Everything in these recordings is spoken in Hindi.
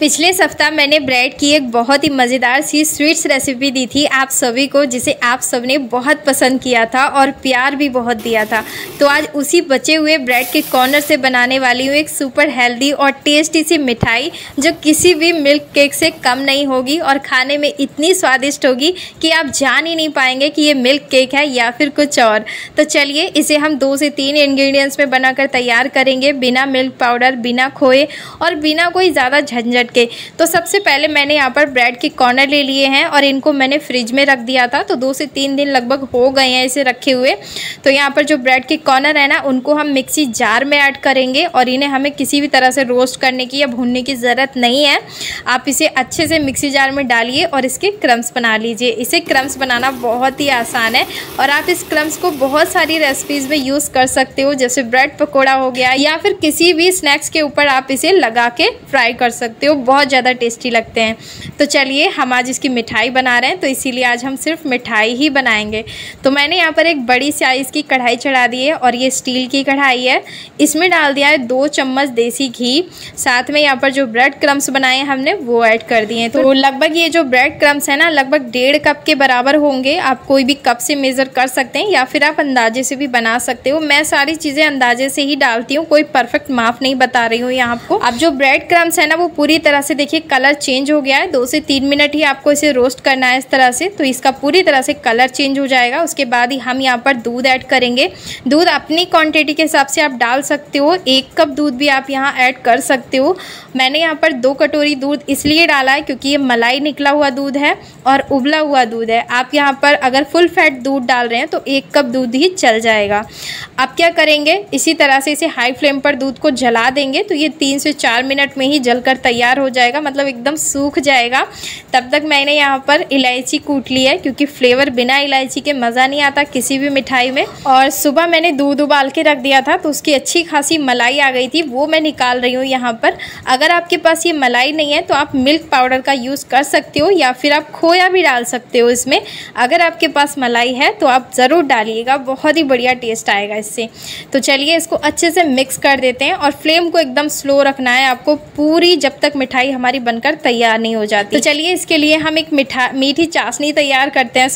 पिछले सप्ताह मैंने ब्रेड की एक बहुत ही मज़ेदार सी स्वीट्स रेसिपी दी थी आप सभी को, जिसे आप सबने बहुत पसंद किया था और प्यार भी बहुत दिया था। तो आज उसी बचे हुए ब्रेड के कॉर्नर से बनाने वाली हूँ एक सुपर हेल्दी और टेस्टी सी मिठाई, जो किसी भी मिल्क केक से कम नहीं होगी और खाने में इतनी स्वादिष्ट होगी कि आप जान ही नहीं पाएंगे कि ये मिल्क केक है या फिर कुछ और। तो चलिए इसे हम 2 से 3 इंग्रेडिएंट्स में बनाकर तैयार करेंगे, बिना मिल्क पाउडर, बिना खोए और बिना कोई ज़्यादा झंझट के। तो सबसे पहले मैंने यहाँ पर ब्रेड के कॉर्नर ले लिए हैं और इनको मैंने फ्रिज में रख दिया था, तो 2 से 3 दिन लगभग हो गए हैं इसे रखे हुए। तो यहाँ पर जो ब्रेड के कॉर्नर है ना, उनको हम मिक्सी जार में ऐड करेंगे और इन्हें हमें किसी भी तरह से रोस्ट करने की या भूनने की ज़रूरत नहीं है। आप इसे अच्छे से मिक्सी जार में डालिए और इसके क्रम्स बना लीजिए। इसे क्रम्स बनाना बहुत ही आसान है और आप इस क्रम्स को बहुत सारी रेसिपीज़ में यूज़ कर सकते हो, जैसे ब्रेड पकौड़ा हो गया या फिर किसी भी स्नैक्स के ऊपर आप इसे लगा के फ्राई कर सकते हो, बहुत ज़्यादा टेस्टी लगते हैं। तो चलिए हम आज इसकी मिठाई बना रहे हैं, तो इसीलिए आज हम सिर्फ मिठाई ही बनाएंगे। तो मैंने यहाँ पर एक बड़ी साइज़ की कढ़ाई चढ़ा दी है और ये स्टील की कढ़ाई है। इसमें डाल दिया है 2 चम्मच देसी घी, साथ में यहाँ पर जो ब्रेड क्रम्स बनाए हैं हमने वो ऐड कर दिए हैं। तो लगभग ये जो ब्रेड क्रम्स है ना, लगभग 1.5 कप के बराबर होंगे। आप कोई भी कप से मेज़र कर सकते हैं या फिर आप अंदाजे से भी बना सकते हो। मैं सारी चीज़ें अंदाजे से ही डालती हूँ, कोई परफेक्ट माप नहीं बता रही हूँ यहाँ आपको। अब जो ब्रेड क्रम्स है ना, वो पूरी तरह से देखिए कलर चेंज हो गया है। 2 से 3 मिनट ही आपको इसे रोस्ट करना है इस तरह से, तो इसका पूरी तरह से कलर चेंज हो जाएगा। उसके बाद ही हम यहाँ पर दूध ऐड करेंगे। दूध अपनी क्वांटिटी के हिसाब से आप डाल सकते हो, 1 कप दूध भी आप यहाँ ऐड कर सकते हो। मैंने यहाँ पर 2 कटोरी दूध इसलिए डाला है क्योंकि ये मलाई निकला हुआ दूध है और उबला हुआ दूध है। आप यहाँ पर अगर फुल फैट दूध डाल रहे हैं तो 1 कप दूध ही चल जाएगा। अब क्या करेंगे, इसी तरह से इसे हाई फ्लेम पर दूध को जला देंगे, तो ये 3 से 4 मिनट में ही जलकर तैयार हो जाएगा, मतलब एकदम सूख जाएगा। तब तक मैंने यहाँ पर इलायची कूट ली है, क्योंकि फ्लेवर बिना इलायची के मज़ा नहीं आता किसी भी मिठाई में। और सुबह मैंने दूध उबाल के रख दिया था, तो उसकी अच्छी खासी मलाई आ गई थी, वो मैं निकाल रही हूँ यहाँ पर। अगर आपके पास ये मलाई नहीं है तो आप मिल्क पाउडर का यूज़ कर सकते हो या फिर आप खोया भी डाल सकते हो इसमें। अगर आपके पास मलाई है तो आप ज़रूर डालिएगा, बहुत ही बढ़िया टेस्ट आएगा इससे। तो चलिए इसको अच्छे से मिक्स कर देते हैं और फ्लेम को एकदम स्लो रखना है आपको पूरी, जब तक मिठाई हमारी बनकर तैयार नहीं हो जाती। तो चलिए इसके लिए हम एक मीठी चाशनी तैयार करते हैं।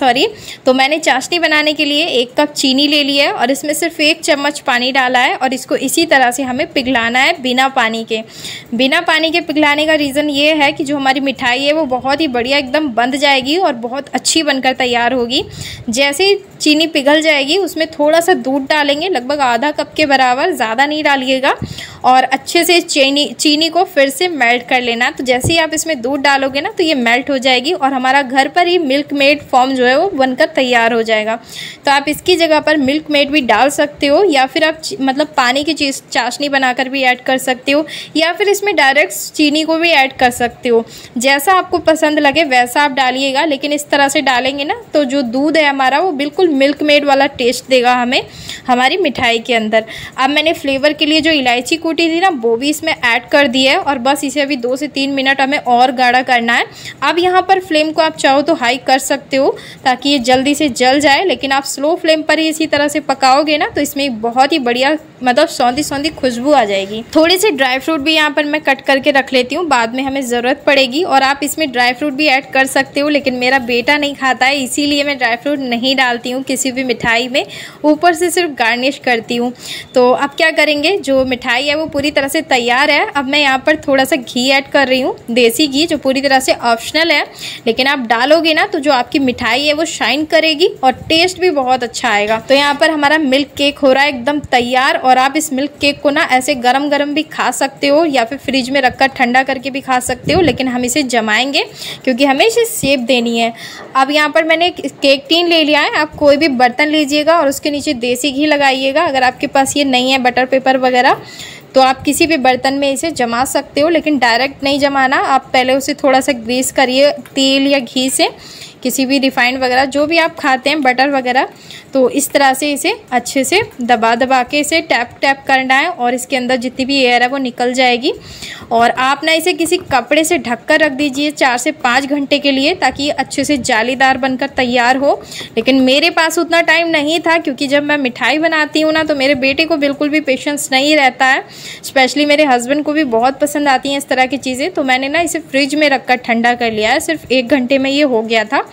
तो मैंने चाशनी बनाने के लिए 1 कप चीनी ले लिया है और इसमें सिर्फ 1 चम्मच पानी डाला है और इसको इसी तरह से हमें पिघलाना है बिना पानी के। बिना पानी के पिघलाने का रीज़न ये है कि जो हमारी मिठाई है वो बहुत ही बढ़िया एकदम बंध जाएगी और बहुत अच्छी बनकर तैयार होगी। जैसे ही चीनी पिघल जाएगी उसमें थोड़ा सा दूध डालेंगे, लगभग आधा कप के बराबर, ज़्यादा नहीं डालिएगा, और अच्छे से चीनी को फिर से मेल्ट कर लेना। तो जैसे ही आप इसमें दूध डालोगे ना तो ये मेल्ट हो जाएगी और हमारा घर पर ही मिल्क मेड फॉर्म जो है वो बनकर तैयार हो जाएगा। तो आप इसकी जगह पर मिल्क मेड भी डाल सकते हो या फिर आप मतलब पानी की चाशनी बनाकर भी ऐड कर सकते हो या फिर इसमें डायरेक्ट चीनी को भी ऐड कर सकते हो। जैसा आपको पसंद लगे वैसा आप डालिएगा, लेकिन इस तरह से डालेंगे ना तो जो दूध है हमारा वो बिल्कुल मिल्क मेड वाला टेस्ट देगा हमें हमारी मिठाई के अंदर। अब मैंने फ्लेवर के लिए जो इलायची कूटी थी ना वो भी इसमें ऐड कर दी है और बस इसे अभी 2 से 3 मिनट हमें और गाढ़ा करना है। अब यहाँ पर फ्लेम को आप चाहो तो हाई कर सकते हो ताकि ये जल्दी से जल जाए, लेकिन आप स्लो फ्लेम पर ही इसी तरह से पकाओगे ना तो इसमें बहुत ही बढ़िया मतलब सौंधी सौंधी खुशबू आ जाएगी। थोड़ी सी ड्राई फ्रूट भी यहाँ पर मैं कट करके रख लेती हूँ, बाद में हमें ज़रूरत पड़ेगी, और आप इसमें ड्राई फ्रूट भी ऐड कर सकते हो, लेकिन मेरा बेटा नहीं खाता है इसीलिए मैं ड्राई फ्रूट नहीं डालती हूँ किसी भी मिठाई में, ऊपर से सिर्फ गार्निश करती हूँ। तो अब क्या करेंगे, जो मिठाई है वो पूरी तरह से तैयार है। अब मैं यहाँ पर थोड़ा सा घी ऐड कर रही हूँ, देसी घी, जो पूरी तरह से ऑप्शनल है, लेकिन आप डालोगे ना तो जो आपकी मिठाई है वो शाइन करेगी और टेस्ट भी बहुत अच्छा आएगा। तो यहाँ पर हमारा मिल्क केक हो रहा है एकदम तैयार, और आप इस मिल्क केक को ना ऐसे गरम गरम भी खा सकते हो या फिर फ्रिज में रखकर ठंडा करके भी खा सकते हो, लेकिन हम इसे जमाएंगे क्योंकि हमें इसे शेप देनी है। अब यहाँ पर मैंने केक टीन ले लिया है, आप कोई भी बर्तन लीजिएगा और उसके नीचे देसी घी लगाइएगा। अगर आपके पास ये नहीं है बटर पेपर वगैरह तो आप किसी भी बर्तन में इसे जमा सकते हो, लेकिन डायरेक्ट नहीं जमाना, आप पहले उसे थोड़ा सा ग्रीस करिए तेल या घी से, किसी भी रिफाइंड वगैरह जो भी आप खाते हैं, बटर वगैरह, तो इस तरह से इसे अच्छे से दबा दबा के इसे टैप टैप करना है और इसके अंदर जितनी भी एयर है वो निकल जाएगी। और आप ना इसे किसी कपड़े से ढककर रख दीजिए 4 से 5 घंटे के लिए, ताकि ये अच्छे से जालीदार बनकर तैयार हो। लेकिन मेरे पास उतना टाइम नहीं था, क्योंकि जब मैं मिठाई बनाती हूँ ना तो मेरे बेटे को बिल्कुल भी पेशेंस नहीं रहता है। स्पेशली मेरे हस्बैंड को भी बहुत पसंद आती हैं इस तरह की चीज़ें। तो मैंने ना इसे फ्रिज में रखकर ठंडा कर लिया है, सिर्फ 1 घंटे में ये हो गया था।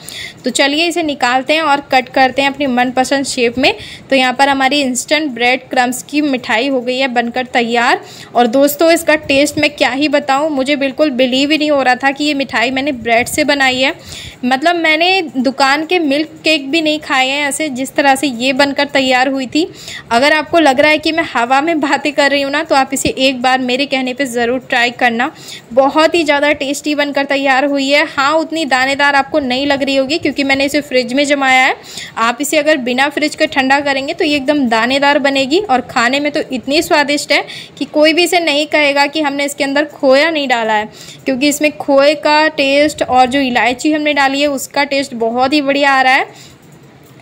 तो चलिए इसे निकालते हैं और कट करते हैं अपनी मनपसंद शेप में। तो यहाँ पर हमारी इंस्टेंट ब्रेड क्रम्स की मिठाई हो गई है बनकर तैयार। और दोस्तों इसका टेस्ट मैं क्या ही बताऊँ, मुझे बिल्कुल बिलीव ही नहीं हो रहा था कि ये मिठाई मैंने ब्रेड से बनाई है। मतलब मैंने दुकान के मिल्क केक भी नहीं खाए हैं ऐसे जिस तरह से ये बनकर तैयार हुई थी। अगर आपको लग रहा है कि मैं हवा में बातें कर रही हूँ ना, तो आप इसे एक बार मेरे कहने पे ज़रूर ट्राई करना। बहुत ही ज़्यादा टेस्टी बनकर तैयार हुई है। हाँ, उतनी दानेदार आपको नहीं लग रही होगी क्योंकि मैंने इसे फ्रिज में जमाया है। आप इसे अगर बिना फ्रिज के ठंडा करेंगे तो ये एकदम दानेदार बनेगी और खाने में तो इतनी स्वादिष्ट है कि कोई भी इसे नहीं कहेगा कि हमने इसके अंदर खोया नहीं डाला है, क्योंकि इसमें खोए का टेस्ट और जो इलायची हमने डाली है उसका टेस्ट बहुत ही बढ़िया आ रहा है।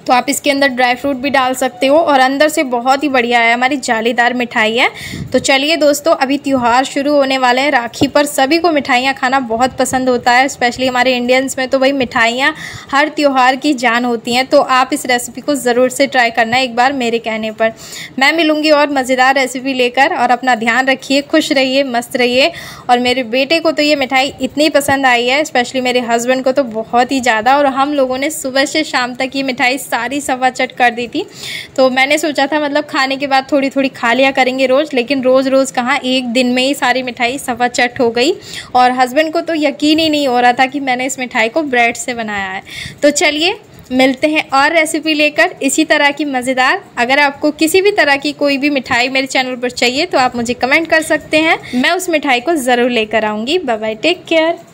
तो आप इसके अंदर ड्राई फ्रूट भी डाल सकते हो और अंदर से बहुत ही बढ़िया है, हमारी जालीदार मिठाई है। तो चलिए दोस्तों, अभी त्यौहार शुरू होने वाले हैं। राखी पर सभी को मिठाइयाँ खाना बहुत पसंद होता है, स्पेशली हमारे इंडियंस में तो भाई मिठाइयाँ हर त्यौहार की जान होती हैं। तो आप इस रेसिपी को ज़रूर से ट्राई करना एक बार मेरे कहने पर। मैं मिलूँगी और मज़ेदार रेसिपी लेकर, और अपना ध्यान रखिए, खुश रहिए, मस्त रहिए। और मेरे बेटे को तो ये मिठाई इतनी पसंद आई है, स्पेशली मेरे हस्बैंड को तो बहुत ही ज़्यादा। और हम लोगों ने सुबह से शाम तक ये मिठाई सारी सवा चट कर दी थी। तो मैंने सोचा था मतलब खाने के बाद थोड़ी थोड़ी खा लिया करेंगे रोज़, लेकिन रोज़ रोज़ कहाँ, एक दिन में ही सारी मिठाई सवा चट हो गई। और हस्बैंड को तो यकीन ही नहीं हो रहा था कि मैंने इस मिठाई को ब्रेड से बनाया है। तो चलिए मिलते हैं और रेसिपी लेकर इसी तरह की मज़ेदार। अगर आपको किसी भी तरह की कोई भी मिठाई मेरे चैनल पर चाहिए तो आप मुझे कमेंट कर सकते हैं, मैं उस मिठाई को ज़रूर लेकर आऊँगी। Bye bye, take care.